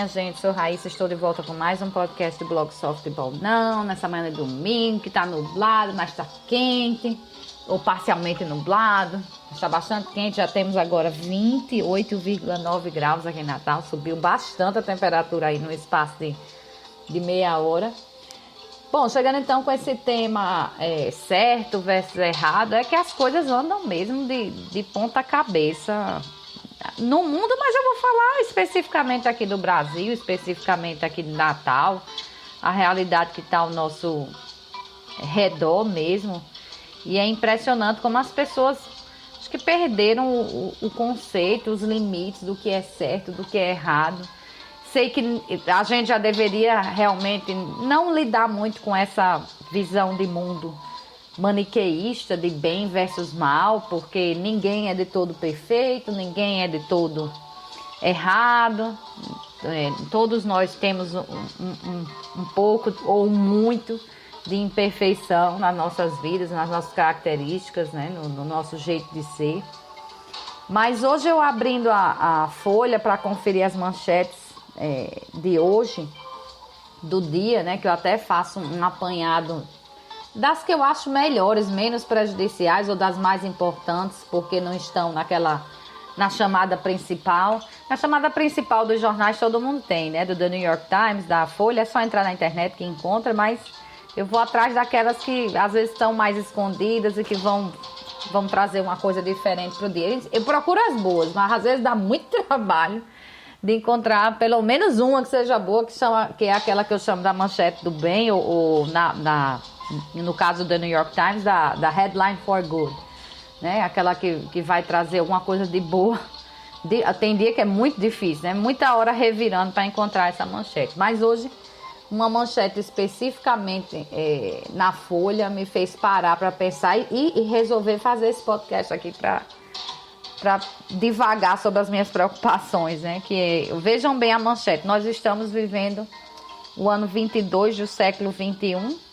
minha gente, sou Raíssa, estou de volta com mais um podcast do blog Softball Não, nessa manhã de domingo, que tá nublado, mas tá quente, ou parcialmente nublado, está bastante quente, já temos agora 28,9 graus aqui em Natal, subiu bastante a temperatura aí no espaço de meia hora. Bom, chegando então com esse tema certo versus errado, é que as coisas andam mesmo de ponta cabeça no mundo, mas eu vou falar especificamente aqui do Brasil, especificamente aqui de Natal, a realidade que está ao nosso redor mesmo. E é impressionante como as pessoas acho que perderam o conceito, os limites do que é certo, do que é errado. Sei que a gente já deveria realmente não lidar muito com essa visão de mundo maniqueísta, de bem versus mal, porque ninguém é de todo perfeito, ninguém é de todo errado. Todos nós temos um pouco ou muito de imperfeição nas nossas vidas, nas nossas características, né, no nosso jeito de ser. Mas hoje eu abrindo a folha para conferir as manchetes de hoje, do dia, né, que eu até faço um apanhado das que eu acho melhores, menos prejudiciais ou das mais importantes, porque não estão na chamada principal. Na chamada principal dos jornais todo mundo tem, né, do The New York Times, da Folha, é só entrar na internet que encontra, mas eu vou atrás daquelas que às vezes estão mais escondidas e que vão trazer uma coisa diferente pro dia. Eu procuro as boas, mas às vezes dá muito trabalho de encontrar pelo menos uma que seja boa, que é aquela que eu chamo da manchete do bem, ou no caso do New York Times, da headline for good, né? Aquela que vai trazer alguma coisa de boa. Tem dia que é muito difícil, né? Muita hora revirando para encontrar essa manchete. Mas hoje, uma manchete especificamente na Folha me fez parar para pensar e resolver fazer esse podcast aqui para divagar sobre as minhas preocupações, né? Vejam bem a manchete. Nós estamos vivendo o ano 22 do século 21.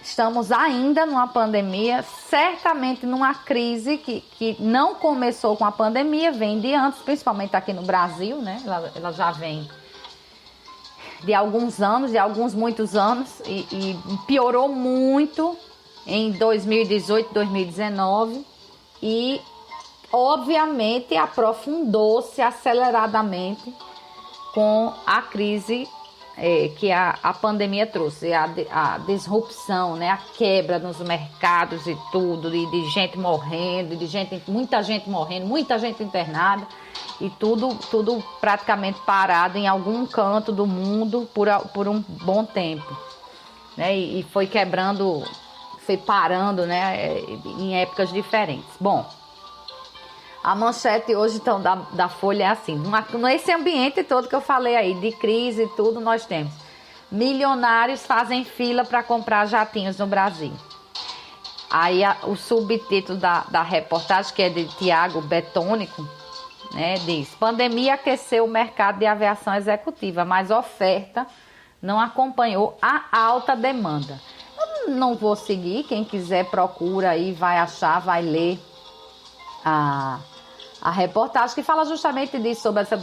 Estamos ainda numa pandemia, certamente numa crise que não começou com a pandemia, vem de antes, principalmente aqui no Brasil, né? Ela já vem de alguns anos, muitos anos, e piorou muito em 2018, 2019. E, obviamente, aprofundou-se aceleradamente com a crise que a pandemia trouxe, a disrupção, né? A quebra nos mercados e tudo, de gente morrendo, muita gente morrendo, muita gente internada, e tudo praticamente parado em algum canto do mundo por um bom tempo, né? E foi quebrando, foi parando, né, em épocas diferentes. Bom, a manchete hoje então da Folha é assim: nesse ambiente todo que eu falei aí, de crise e tudo, nós temos milionários fazem fila para comprar jatinhos no Brasil. Aí o subtítulo da reportagem, que é de Tiago Betônico, né, diz: pandemia aqueceu o mercado de aviação executiva, mas a oferta não acompanhou a alta demanda. Não vou seguir, quem quiser procura aí, vai achar, vai ler a reportagem que fala justamente disso, sobre essa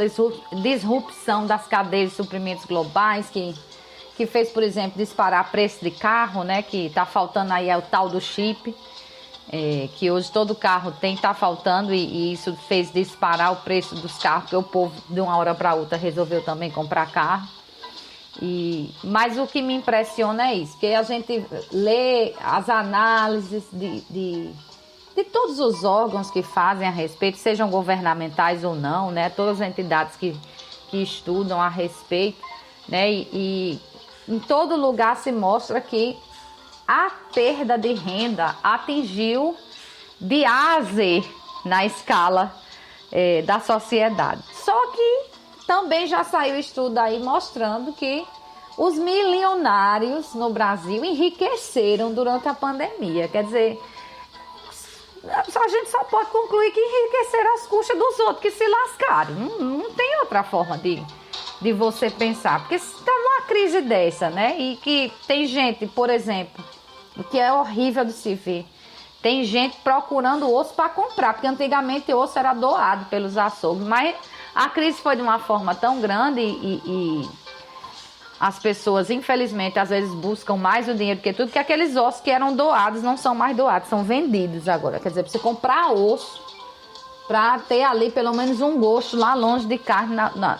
disrupção das cadeias de suprimentos globais, que fez, por exemplo, disparar preço de carro, né, que tá faltando aí o tal do chip, que hoje todo carro tá faltando, e isso fez disparar o preço dos carros, porque o povo de uma hora para outra resolveu também comprar carro. Mas o que me impressiona é isso, que a gente lê as análises de todos os órgãos que fazem a respeito, sejam governamentais ou não, né? Todas as entidades que estudam a respeito, né? E em todo lugar se mostra que a perda de renda atingiu de A a Z na escala da sociedade. Só que também já saiu estudo aí mostrando que os milionários no Brasil enriqueceram durante a pandemia. Quer dizer, a gente só pode concluir que enriqueceram às custas dos outros que se lascaram. Não tem outra forma de você pensar. Porque se está numa crise dessa, né? E que tem gente, por exemplo, o que é horrível de se ver, tem gente procurando osso para comprar. Porque antigamente o osso era doado pelos açougues, mas A crise foi de uma forma tão grande e as pessoas, infelizmente, às vezes buscam mais o dinheiro que tudo, que aqueles ossos que eram doados não são mais doados, são vendidos agora. Quer dizer, pra você comprar osso para ter ali pelo menos um gosto lá longe de carne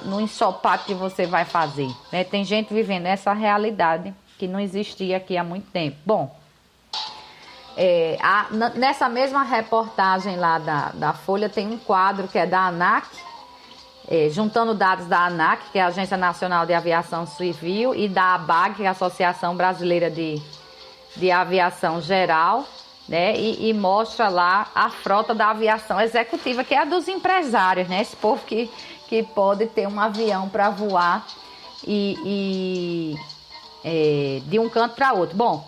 no ensopado que você vai fazer, né? Tem gente vivendo essa realidade que não existia aqui há muito tempo. Bom, nessa mesma reportagem lá da Folha tem um quadro que é da ANAC, juntando dados da ANAC, que é a Agência Nacional de Aviação Civil, e da ABAG, que é a Associação Brasileira de Aviação Geral, né? E mostra lá a frota da aviação executiva, que é a dos empresários, né? Esse povo que pode ter um avião para voar de um canto para outro. Bom,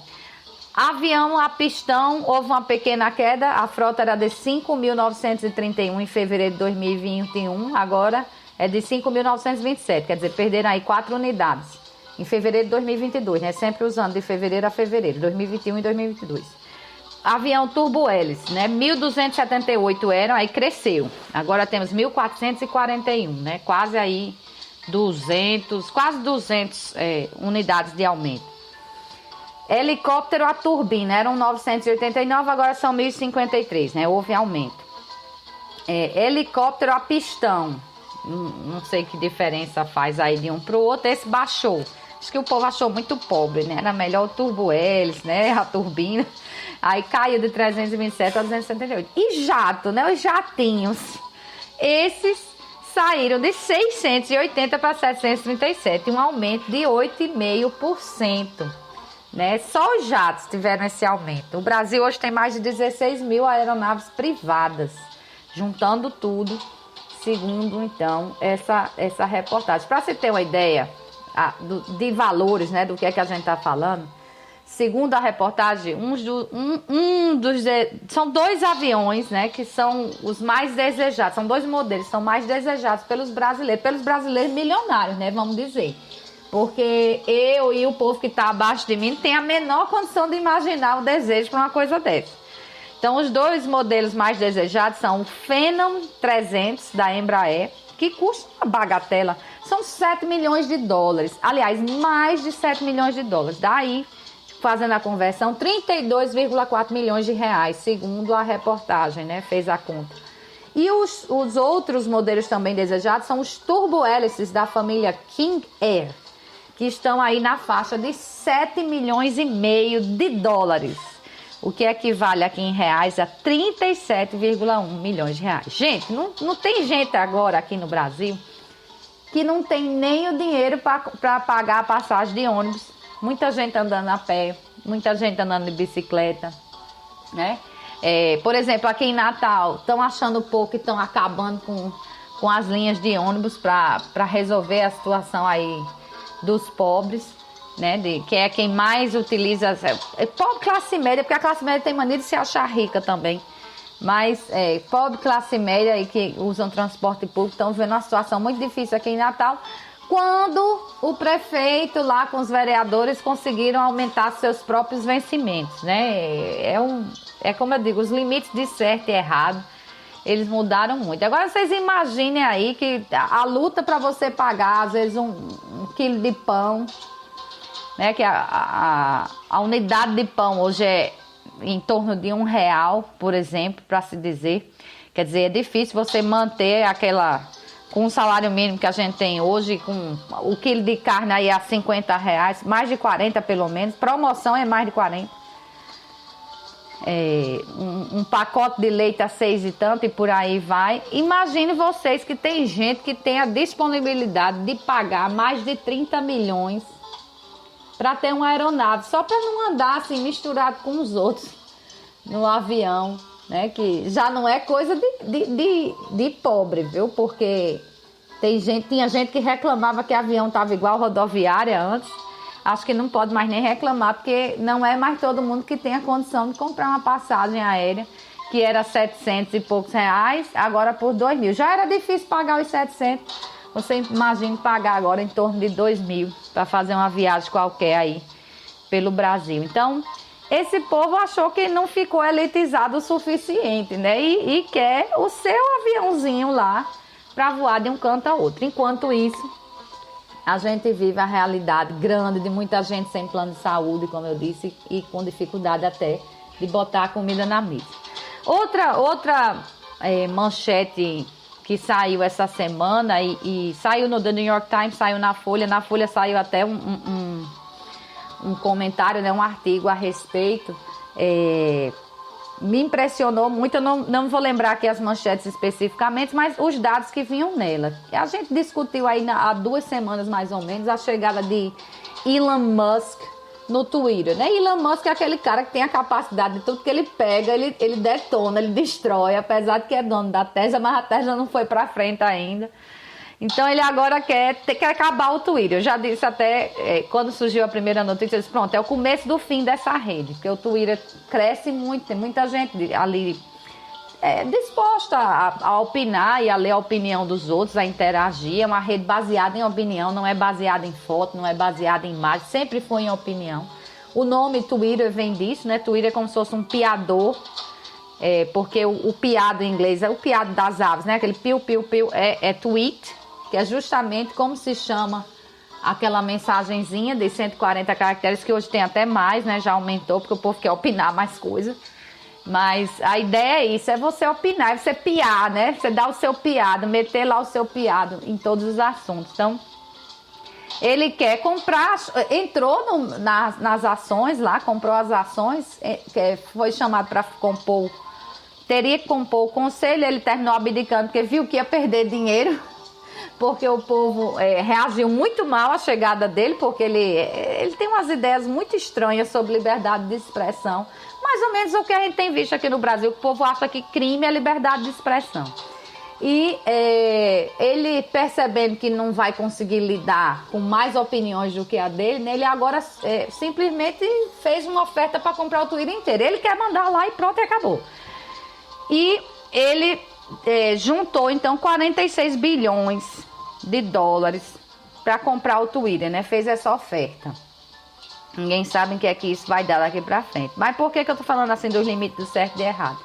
avião a pistão, houve uma pequena queda, a frota era de 5.931 em fevereiro de 2021, agora é de 5.927, quer dizer, perderam aí 4 unidades em fevereiro de 2022, né? Sempre usando de fevereiro a fevereiro, 2021 e 2022. Avião turbo-hélice, né? 1.278 eram, aí cresceu. Agora temos 1.441, né? Quase aí 200 unidades de aumento. Helicóptero a turbina, eram 989, agora são 1.053, né? Houve aumento. Helicóptero a pistão, não sei que diferença faz aí de um para o outro, esse baixou. Acho que o povo achou muito pobre, né? Era melhor o turbo-hélice, né? A turbina. Aí caiu de 327 a 278. E jato, né? Os jatinhos. Esses saíram de 680 para 737, um aumento de 8,5%. Né? Só os jatos tiveram esse aumento. O Brasil hoje tem mais de 16 mil aeronaves privadas, juntando tudo, segundo, então, essa reportagem. Para você ter uma ideia de valores, né, do que é que a gente está falando, segundo a reportagem, são 2 aviões, né, que são os mais desejados, são 2 modelos, são mais desejados pelos brasileiros milionários, né, vamos dizer. Porque eu e o povo que está abaixo de mim não tem a menor condição de imaginar o desejo para uma coisa dessa. Então, os 2 modelos mais desejados são o Phenom 300 da Embraer, que custa uma bagatela, são 7 milhões de dólares. Aliás, mais de 7 milhões de dólares. Daí, fazendo a conversão, 32,4 milhões de reais, segundo a reportagem, né? Fez a conta. E os outros modelos também desejados são os turbo-hélices da família King Air, que estão aí na faixa de 7 milhões e meio de dólares, o que equivale aqui em reais a 37,1 milhões de reais. Gente, não tem gente agora aqui no Brasil que não tem nem o dinheiro para pagar a passagem de ônibus. Muita gente andando a pé, muita gente andando de bicicleta, né? Por exemplo, aqui em Natal, estão achando pouco e estão acabando com as linhas de ônibus para resolver a situação aí dos pobres, né? Que é quem mais utiliza, pobre classe média, porque a classe média tem mania de se achar rica também. Mas pobre classe média aí que usam transporte público estão vivendo uma situação muito difícil aqui em Natal, quando o prefeito lá com os vereadores conseguiram aumentar seus próprios vencimentos, né? Como eu digo, os limites de certo e errado, eles mudaram muito. Agora vocês imaginem aí que a luta para você pagar, às vezes, um quilo de pão, né? Que a unidade de pão hoje é em torno de R$1, por exemplo, para se dizer. Quer dizer, é difícil você manter com o salário mínimo que a gente tem hoje, com o quilo de carne aí a R$50, mais de 40 pelo menos, promoção é mais de 40. Um pacote de leite a 6 e tanto e por aí vai. Imagine vocês que tem gente que tem a disponibilidade de pagar mais de 30 milhões para ter uma aeronave, só para não andar assim misturado com os outros no avião, né? Que já não é coisa de pobre, viu? Porque tinha gente que reclamava que avião estava igual rodoviária antes. Acho que não pode mais nem reclamar, porque não é mais todo mundo que tem a condição de comprar uma passagem aérea, que era 700 e poucos reais, agora por 2 mil. Já era difícil pagar os 700. Você imagina pagar agora em torno de 2 mil para fazer uma viagem qualquer aí pelo Brasil. Então, esse povo achou que não ficou elitizado o suficiente, né? E quer o seu aviãozinho lá para voar de um canto a outro. Enquanto isso, a gente vive a realidade grande de muita gente sem plano de saúde, como eu disse, e com dificuldade até de botar a comida na mesa. Outra manchete que saiu essa semana e saiu no The New York Times, saiu na Folha. Na Folha saiu até um comentário, né, um artigo a respeito. Me impressionou muito, eu não vou lembrar aqui as manchetes especificamente, mas os dados que vinham nela. A gente discutiu aí há 2 semanas mais ou menos a chegada de Elon Musk no Twitter, né? Elon Musk é aquele cara que tem a capacidade de tudo que ele pega, ele detona, ele destrói, apesar de que é dono da Tesla, mas a Tesla não foi pra frente ainda. Então ele agora quer acabar o Twitter. Eu já disse até, quando surgiu a primeira notícia, eu disse, pronto, é o começo do fim dessa rede, porque o Twitter cresce muito, tem muita gente ali disposta a opinar e a ler a opinião dos outros, a interagir. É uma rede baseada em opinião, não é baseada em foto, não é baseada em imagem, sempre foi em opinião. O nome Twitter vem disso, né? Twitter é como se fosse um piador, porque o piado em inglês é o piado das aves, né? Aquele piu, piu, piu, é tweet, que é justamente como se chama aquela mensagenzinha de 140 caracteres, que hoje tem até mais, né? Já aumentou, porque o povo quer opinar mais coisa. Mas a ideia é isso, é você opinar, é você piar, né? Você dá o seu piado, meter lá o seu piado em todos os assuntos. Então, ele quer comprar, entrou nas ações lá, comprou as ações, foi chamado para compor, teria que compor o conselho, ele terminou abdicando porque viu que ia perder dinheiro, porque o povo reagiu muito mal à chegada dele, porque ele tem umas ideias muito estranhas sobre liberdade de expressão, mais ou menos o que a gente tem visto aqui no Brasil, que o povo acha que crime é liberdade de expressão. E ele, percebendo que não vai conseguir lidar com mais opiniões do que a dele, né, ele agora simplesmente fez uma oferta para comprar o Twitter inteiro. Ele quer mandar lá e pronto, e acabou. E ele juntou, então, 46 bilhões de dólares para comprar o Twitter, né? Fez essa oferta. Ninguém sabe o que é que isso vai dar daqui para frente. Mas por que eu tô falando assim dos limites do certo e do errado?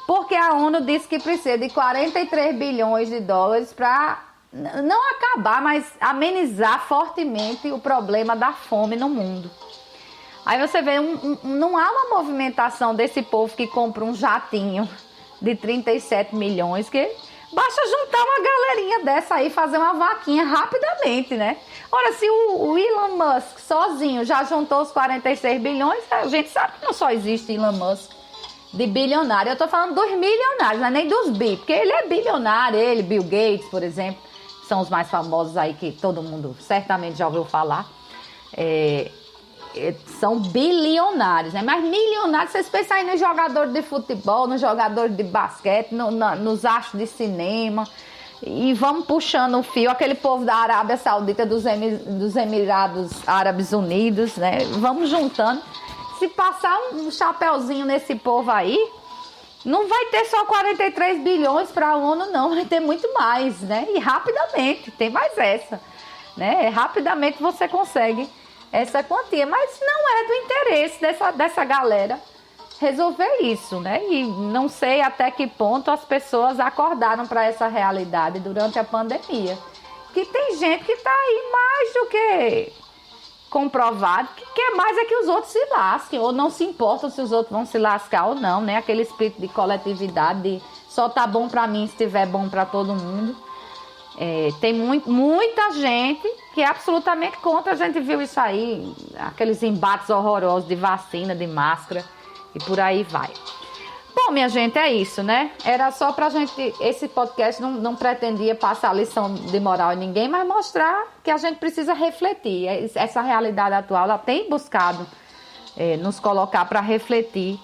Porque a ONU disse que precisa de 43 bilhões de dólares para não acabar, mas amenizar fortemente o problema da fome no mundo. Aí você vê, não há uma movimentação desse povo que compra um jatinho de 37 milhões, que basta juntar uma galerinha dessa aí, fazer uma vaquinha rapidamente, né? Ora, se o Elon Musk sozinho já juntou os 46 bilhões, a gente sabe que não só existe Elon Musk de bilionário. Eu tô falando dos milionários, não é nem dos bi, porque ele é bilionário, ele, Bill Gates, por exemplo, são os mais famosos aí que todo mundo certamente já ouviu falar. São bilionários, né? Mas milionários, vocês pensam aí no jogador de futebol, no jogador de basquete, nos astros de cinema, e vamos puxando o fio, aquele povo da Arábia Saudita, dos Emirados Árabes Unidos, né? Vamos juntando. Se passar um chapeuzinho nesse povo aí, não vai ter só 43 bilhões para a ONU, não, vai ter muito mais, né? E rapidamente, tem mais essa, né? Rapidamente você consegue essa quantia, mas não é do interesse dessa galera resolver isso, né? E não sei até que ponto as pessoas acordaram para essa realidade durante a pandemia. Que tem gente que está aí mais do que comprovado, que quer mais é que os outros se lasquem, ou não se importam se os outros vão se lascar ou não, né? Aquele espírito de coletividade, de só tá bom para mim se estiver bom para todo mundo. Tem muita gente que é absolutamente contra. A gente viu isso aí, aqueles embates horrorosos de vacina, de máscara e por aí vai. Bom, minha gente, é isso, né? Era só pra gente, esse podcast não pretendia passar lição de moral em ninguém, mas mostrar que a gente precisa refletir. Essa realidade atual, ela tem buscado nos colocar para refletir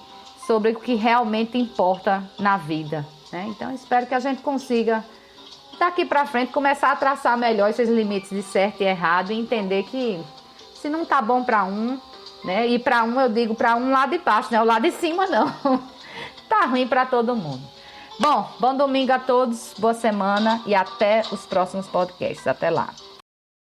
sobre o que realmente importa na vida, né? Então, espero que a gente consiga daqui para frente começar a traçar melhor esses limites de certo e errado e entender que se não tá bom para um, né? E para um, eu digo para um lado de baixo, né? O lado de cima não. Tá ruim para todo mundo. Bom domingo a todos, boa semana e até os próximos podcasts. Até lá.